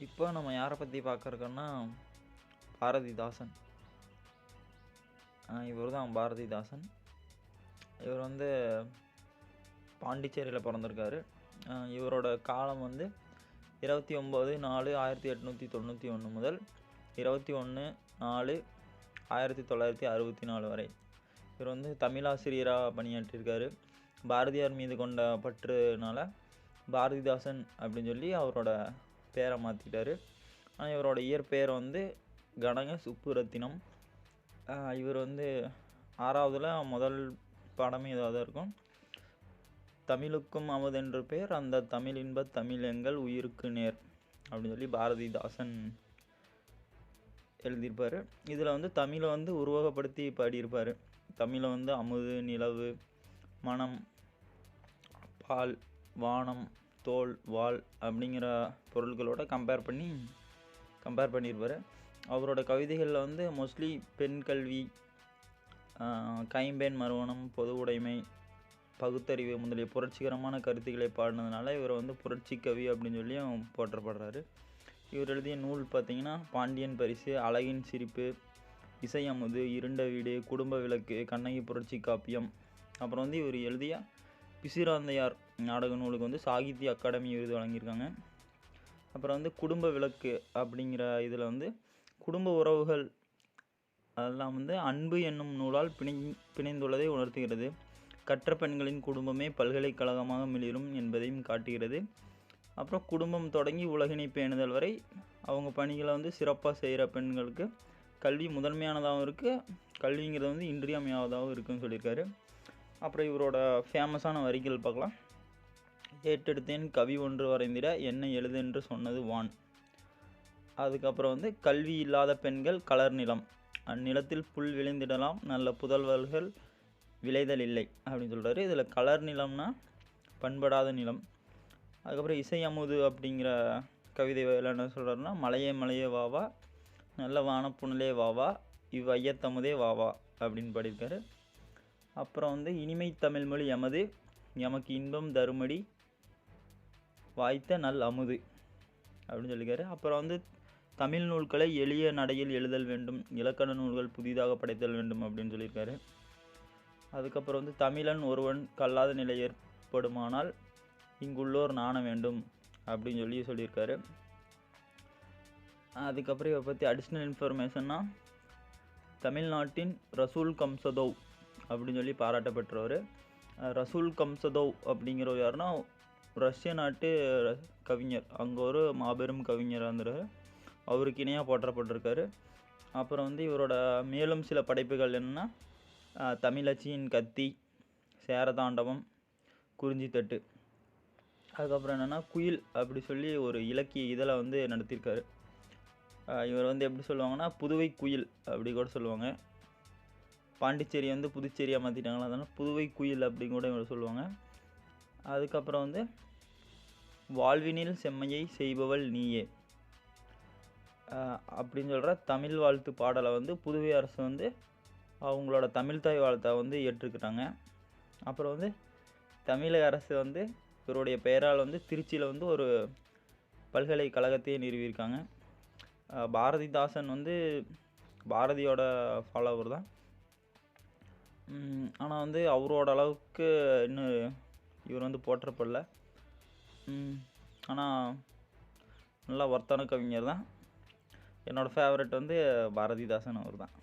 இப்போ நம்ம யாரை பற்றி பார்க்குறோன்னா பாரதிதாசன். இவர் தான் பாரதிதாசன். இவர் வந்து பாண்டிச்சேரியில் பிறந்திருக்காரு. இவரோட காலம் வந்து 29/4/1891 முதல் 21/4/1964 வரை. இவர் வந்து தமிழாசிரியராக பணியாற்றியிருக்காரு. பாரதியார் மீது கொண்ட பற்றுனால பாரதிதாசன் அப்படின்னு சொல்லி அவரோட பேரை மாற்றிட்டார். ஆனால் இவரோட இயற்பெயர் வந்து கனக சுப்புரத்தினம். இவர் வந்து 6வதுல முதல் பாடமே இதாக இருக்கும். தமிழுக்கும் அமுதென்று பேர், அந்த தமிழ் இன்பத் தமிழ் எங்கள் உயிருக்கு நேர் அப்படின்னு சொல்லி பாரதிதாசன் எழுதியிருப்பார். இதில் வந்து தமிழை வந்து உருவகப்படுத்தி பாடியிருப்பார். தமிழை வந்து அமுது, நிலவு, மனம், பால், வானம், தோல், வாள் அப்படிங்கிற பொருட்களோட கம்பேர் பண்ணியிருப்பார். அவரோட கவிதைகளில் வந்து மோஸ்ட்லி பெண் கல்வி, கைம்பெண் மறுமணம், பொது உடைமை, பகுத்தறிவு முதலிய புரட்சிகரமான கருத்துக்களை பாடினதுனால இவர் வந்து புரட்சி கவி அப்படின்னு சொல்லியும் போற்றப்படுறாரு. இவர் எழுதிய நூல் பார்த்திங்கன்னா பாண்டியன் பரிசு, அழகின் சிரிப்பு, இசை அமுது, இருண்ட வீடு, குடும்ப விளக்கு, கண்ணகி புரட்சி காப்பியம். அப்புறம் வந்து இவர் எழுதிய பிசிராந்தையார் நாடக நூலுக்கு வந்து சாகித்ய அகாடமி விருது வழங்கியிருக்காங்க. அப்புறம் வந்து குடும்ப விளக்கு அப்படிங்கிற இதில் வந்து குடும்ப உறவுகள் அதெல்லாம் வந்து அன்பு என்னும் நூலால் பிணைந்துள்ளதை உணர்த்துகிறது. கற்ற பெண்களின் குடும்பமே பல்கலைக்கழகமாக மிளிரும் என்பதையும் காட்டுகிறது. அப்புறம் குடும்பம் தொடங்கி உலகினை பேணுதல் வரை அவங்க பணிகளை வந்து சிறப்பாக செய்கிற பெண்களுக்கு கல்வி முதன்மையானதாகவும் இருக்குது, கல்விங்கிறது வந்து இன்றியமையாததாகவும் இருக்குதுன்னு சொல்லியிருக்காரு. அப்புறம் இவரோட ஃபேமஸான வரிகள் பார்க்கலாம். ஏற்றெடுத்தேன் கவி ஒன்று வரைந்திட என்ன எழுதென்று சொன்னது வான். அதுக்கப்புறம் வந்து கல்வி இல்லாத பெண்கள் கலர் நிலம், அந்நிலத்தில் புல் விளைந்திடலாம், நல்ல புதல்வர்கள் விளைதல் இல்லை அப்படின்னு சொல்கிறாரு. இதில் கலர் நிலம்னா பண்படாத நிலம். அதுக்கப்புறம் இசை அமுது அப்படிங்கிற கவிதை என்ன சொல்கிறாருன்னா, மலையே மலையே வாவா, நல்ல வானப்புணலே வாவா, இவ்வையத்தமுதே வாவா அப்படின்னு பாடியிருக்காரு. அப்புறம் வந்து இனிமை தமிழ்மொழி எமது, எமக்கு இன்பம் தருமடி வாய்த்த நல் அமுது அப்படின்னு சொல்லியிருக்காரு. அப்புறம் வந்து தமிழ் நூல்களை எளிய நடையில் எழுதல் வேண்டும், இலக்கண நூல்கள் புதிதாக படைத்தல் வேண்டும் அப்படின்னு சொல்லியிருக்காரு. அதுக்கப்புறம் வந்து தமிழன் ஒருவன் கல்லாத நிலை ஏற்படுமானால் இங்குள்ளோர் நாண வேண்டும் அப்படின்னு சொல்லியிருக்காரு. அதுக்கப்புறம் இதை பற்றி அடிஷ்னல் இன்ஃபர்மேஷன்னா, தமிழ்நாட்டின் ரசூல் கம்சதோவ் அப்படின்னு சொல்லி பாராட்டப்பட்டவர். ரசூல் கம்சதோவ் அப்படிங்கிறவர் யாருன்னா ரஷ்ய நாட்டு கவிஞர், அங்கே ஒரு மாபெரும் கவிஞராக இருந்தார். அவருக்கு இணையாக போற்றப்பட்டிருக்காரு. அப்புறம் வந்து இவரோட மேலும் சில படைப்புகள் என்னென்னா தமிழச்சியின் கத்தி, சேரதாண்டவம், குறிஞ்சித்தட்டு. அதுக்கப்புறம் என்னென்னா குயில் அப்படி சொல்லி ஒரு இலக்கிய இதழை வந்து நடத்தியிருக்காரு. இவர் வந்து எப்படி சொல்லுவாங்கன்னா புதுவை குயில் அப்படி கூட சொல்லுவாங்க. பாண்டிச்சேரி வந்து புதுச்சேரியாக மாற்றிட்டாங்களா, அதனால் புதுவை குயில் அப்படின்னு கூட இவர் சொல்லுவாங்க. அதுக்கப்புறம் வந்து வாழ்வினில் செம்மையை செய்பவள் நீயே அப்படின்னு சொல்கிற தமிழ் வாழ்த்து பாடலை வந்து புதுவை அரசு வந்து அவங்களோட தமிழ்தாய் வாழ்த்தை வந்து ஏற்றுக்கிட்டாங்க. அப்புறம் வந்து தமிழக அரசு வந்து இவருடைய பெயரால் வந்து திருச்சியில் வந்து ஒரு பல்கலைக்கழகத்தையே நிறுவியிருக்காங்க. பாரதிதாசன் வந்து பாரதியோட ஃபாலோவர் தான். ஆனால் வந்து அவரோட அளவுக்கு இன்னும் இவர் வந்து போற்றப்படல. ஆனால் நல்லா ஒர்த்தான கவிஞர் தான். என்னோடய ஃபேவரட் வந்து பாரதிதாசன் அவர் தான்.